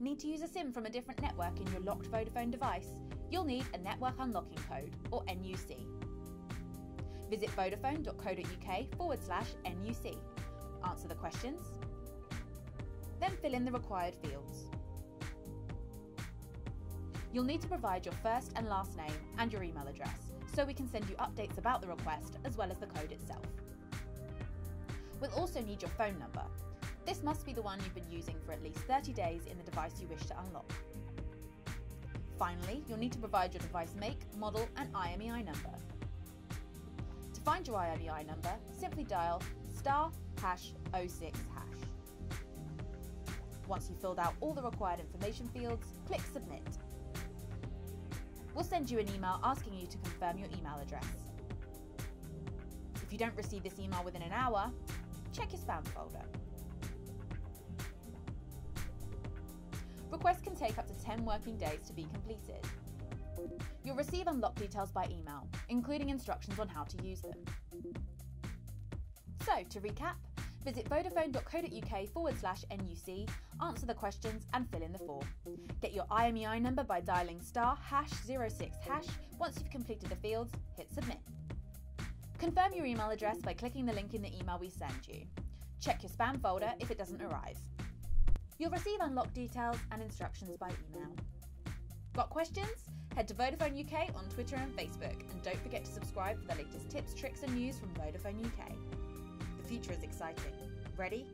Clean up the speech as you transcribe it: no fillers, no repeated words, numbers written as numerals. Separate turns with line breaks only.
Need to use a SIM from a different network in your locked Vodafone device? You'll need a network unlocking code, or NUC. Visit vodafone.co.uk/NUC. Answer the questions, then fill in the required fields. You'll need to provide your first and last name and your email address so we can send you updates about the request as well as the code itself. We'll also need your phone number. This must be the one you've been using for at least 30 days in the device you wish to unlock. Finally, you'll need to provide your device make, model and IMEI number. To find your IMEI number, simply dial *#06#. Once you've filled out all the required information fields, click Submit. We'll send you an email asking you to confirm your email address. If you don't receive this email within an hour, check your spam folder. Requests can take up to 10 working days to be completed. You'll receive unlock details by email, including instructions on how to use them. So, to recap, visit vodafone.co.uk/NUC, answer the questions and fill in the form. Get your IMEI number by dialing *#06#. Once you've completed the fields, hit Submit. Confirm your email address by clicking the link in the email we send you. Check your spam folder if it doesn't arrive. You'll receive unlock details and instructions by email. Got questions? Head to Vodafone UK on Twitter and Facebook, and don't forget to subscribe for the latest tips, tricks and news from Vodafone UK. The future is exciting. Ready?